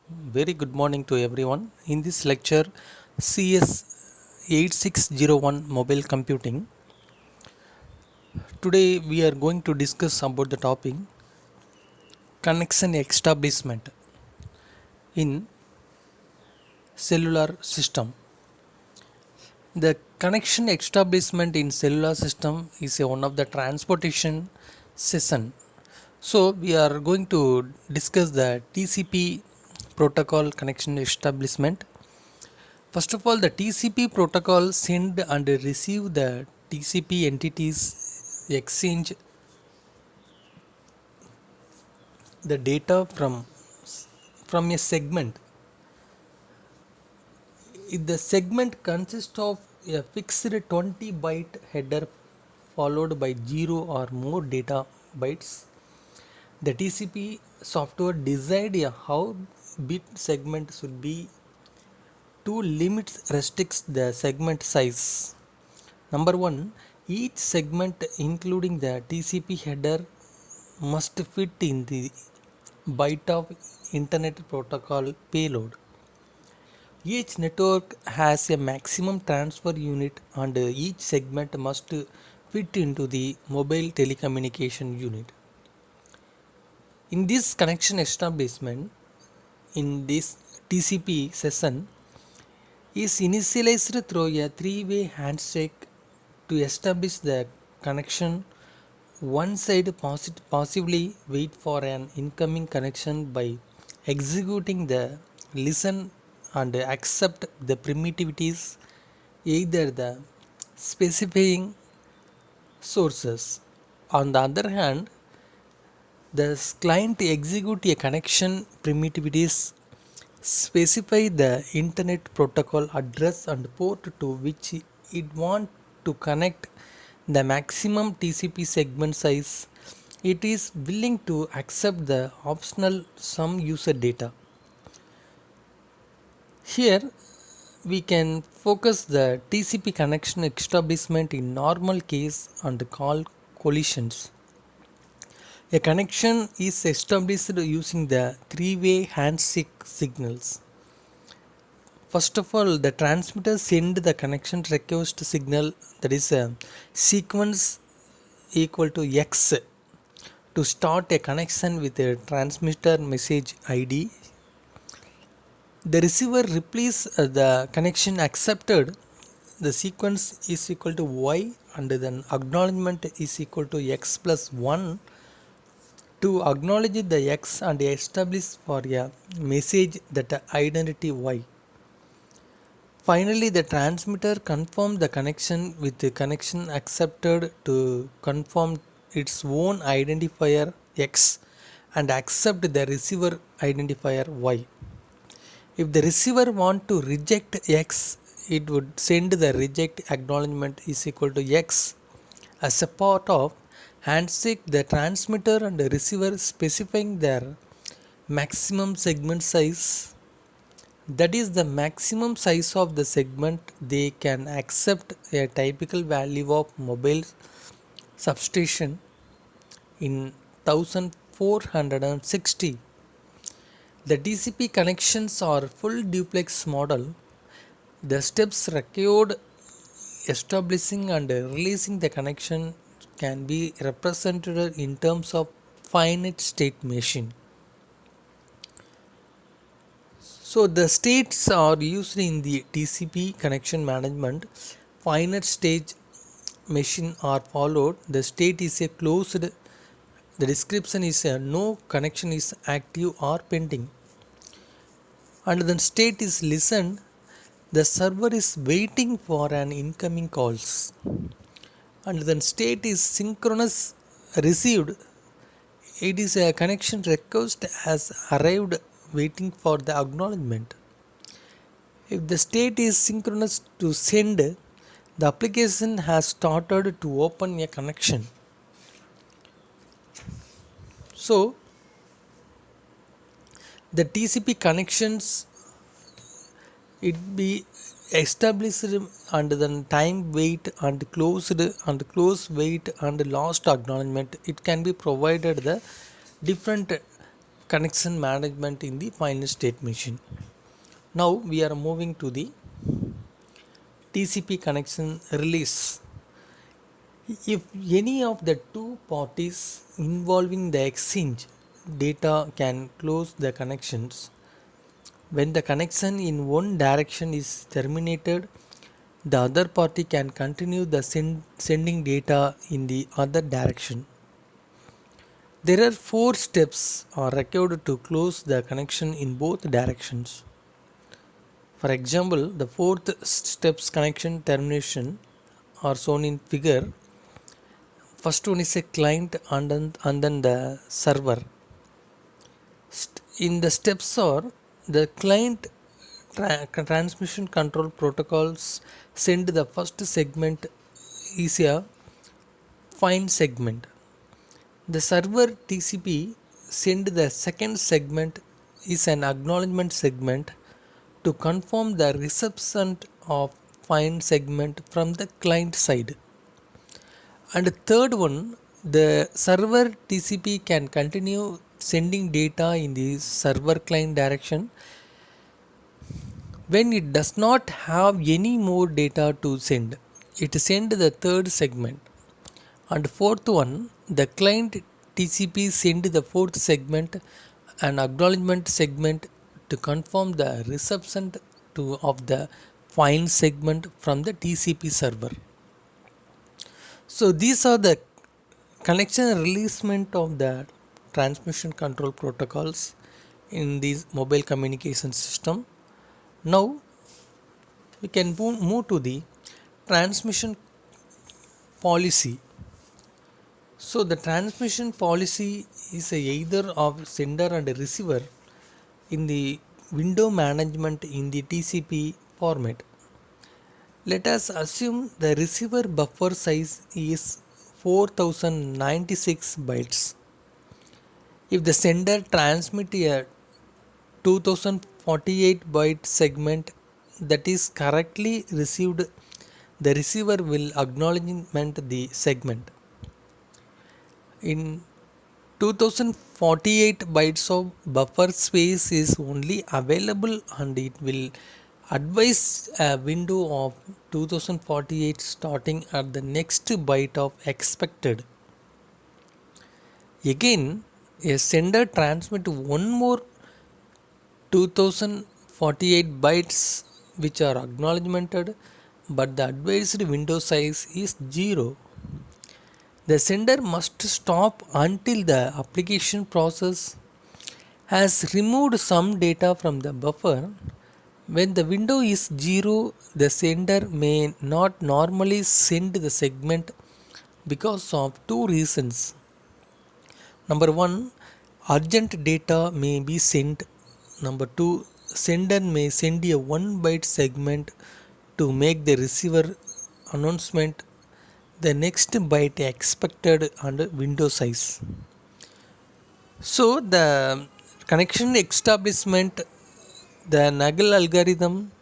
Very good morning to everyone. In this lecture, CS 8601 mobile computing. Today we are going to discuss about the topic connection establishment in cellular system. The connection establishment in cellular system is one of the transportation session. So we are going to discuss the TCP protocol connection establishment. First of all, the TCP protocol send and receive the TCP entities exchange the data from a segment. If the segment consists of a fixed 20 byte header followed by 0 or more data bytes, the TCP software decide how bit segment should be to limits restricts the segment size. Number one, each segment including the TCP header must fit in the byte of Internet Protocol payload. Each network has a maximum transfer unit and each segment must fit into the mobile telecommunication unit. In this connection establishment, in this TCP session, is initialized through a three-way handshake to establish the connection. One side possibly wait for an incoming connection by executing the listen and accept the primitivities, either the specifying sources. On the other hand, the client execute a connection primitivities specify the internet protocol address and port to which it want to connect the maximum TCP segment size. It is willing to accept the optional some user data. Here we can focus the TCP connection establishment in normal case and call collisions. A connection is established using the three-way handshake signals. First of all, the transmitter send the connection request signal, that is a sequence equal to X, to start a connection with a transmitter message ID. The receiver replies the connection accepted. The sequence is equal to Y and then acknowledgement is equal to X plus 1 to acknowledge the X and establish for a message that identity Y. Finally, the transmitter confirms the connection with the connection accepted to confirm its own identifier X and accept the receiver identifier Y. If the receiver want to reject X, it would send the reject acknowledgement is equal to X. As a part of handshake, the transmitter and the receiver specifying their maximum segment size, that is the maximum size of the segment they can accept. A typical value of mobile substation in 1460. The TCP connections are full duplex model. The steps required establishing and releasing the connection can be represented in terms of finite state machine. So the states are used in the TCP connection management. Finite state machine are followed. The state is a closed. The description is a no connection is active or pending. And then state is listened. The server is waiting for an incoming calls. And then state is synchronous received. It is a connection request has arrived waiting for the acknowledgement. If the state is synchronous to send, the application has started to open a connection. So the TCP connections, it be established and then time wait and close wait and last acknowledgement. It can be provided the different connection management in the final state machine. Now we are moving to the TCP connection release. If any of the two parties involving the exchange data can close the connections, when the connection in one direction is terminated, the other party can continue the sending data in the other direction. There are four steps are required to close the connection in both directions. For example, the fourth steps connection termination are shown in figure. First one is a client and then the server. In the steps are the client transmission control protocols send the first segment is a fine segment. The server TCP send the second segment is an acknowledgement segment to confirm the reception of fine segment from the client side. And the third one, the server TCP can continue sending data in the server client direction when it does not have any more data to send. It send the third segment. And fourth one, the client TCP send the fourth segment and acknowledgement segment to confirm the reception of the file segment from the TCP server. So these are the connection releasement of the transmission control protocols in this mobile communication system. Now we can move to the transmission policy. So the transmission policy is either of sender and receiver in the window management in the TCP format. Let us assume the receiver buffer size is 4096 bytes. If the sender transmits a 2048 byte segment that is correctly received, the receiver will acknowledgement the segment. In 2048 bytes of buffer space is only available and it will advise a window of 2048 starting at the next byte of expected. Again, a sender transmit one more 2048 bytes which are acknowledgemented, but the advised window size is 0. The sender must stop until the application process has removed some data from the buffer. When the window is 0, the sender may not normally send the segment because of two reasons. Number one, urgent data may be sent. Number two, sender may send a 1 byte segment to make the receiver announcement the next byte expected and window size. So the connection establishment, the Nagel algorithm,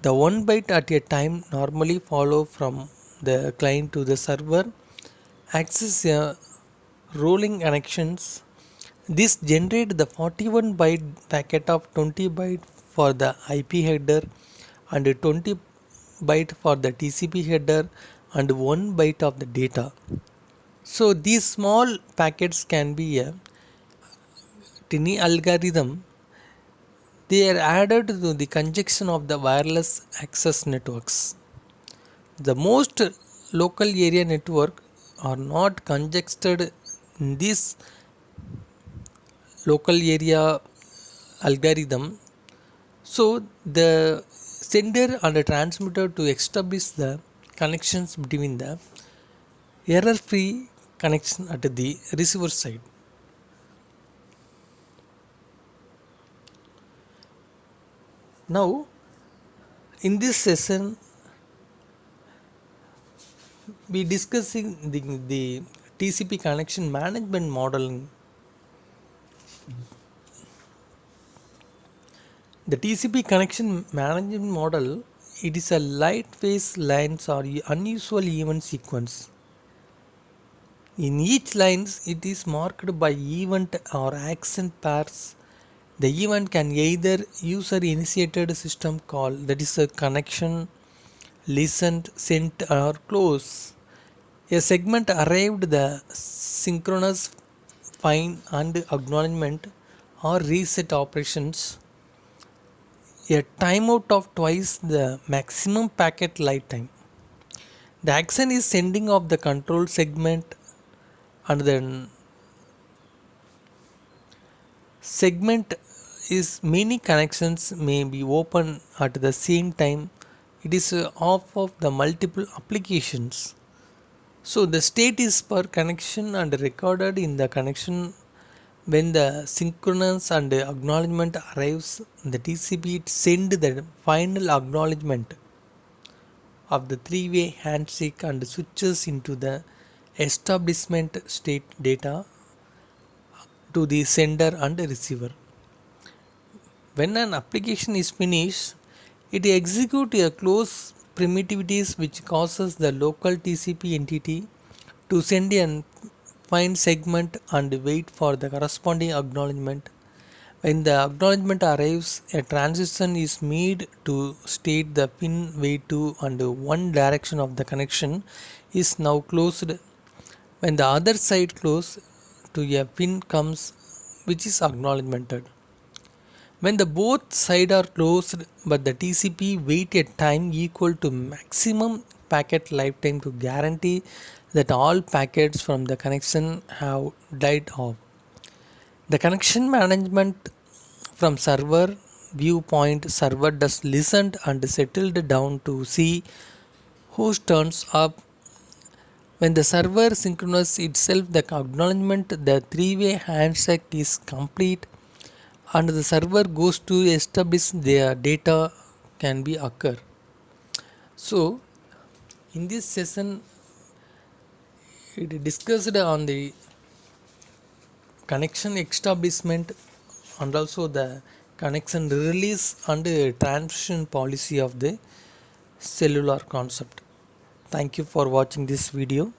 the 1 byte at a time normally follow from the client to the server, access a rolling connections. This generate the 41 byte packet of 20 byte for the IP header and 20 byte for the TCP header and 1 byte of the data. So these small packets can be a tiny algorithm. They are added to the conjunction of the wireless access networks. The most local area network are not congested in this local area algorithm. So the sender and the transmitter to establish the connections between the error free connection at the receiver side. Now in this session we discussing the TCP connection management modeling. The TCP connection management model, it is a light phase lines or unusual event sequence. In each lines, it is marked by event or action pairs. The event can either user initiated system call, that is a connection, listened, sent or close. A segment arrived the synchronous find and acknowledgement or reset operations. A timeout of twice the maximum packet lifetime. The action is sending of the control segment, and then segment is many connections may be open at the same time. It is off of the multiple applications. So the state is per connection and recorded in the connection. When the synchronous and acknowledgement arrives, the TCP it send the final acknowledgement of the three-way handshake and switches into the establishment state data to the sender and receiver. When an application is finished, it executes a close primitivities which causes the local TCP entity to send a find segment and wait for the corresponding acknowledgement. When the acknowledgement arrives, a transition is made to state the pin way2 and one direction of the connection is now closed. When the other side close to a pin comes which is acknowledgemented. When the both sides are closed but the TCP wait a time equal to maximum packet lifetime to guarantee that all packets from the connection have died off. The connection management from server viewpoint, server does listened and settled down to see who turns up. When the server synchronizes itself, the acknowledgement the three-way handshake is complete and the server goes to establish their data can be occur. So in this session it discussed on the connection establishment and also the connection release and transition policy of the cellular concept. Thank you for watching this video.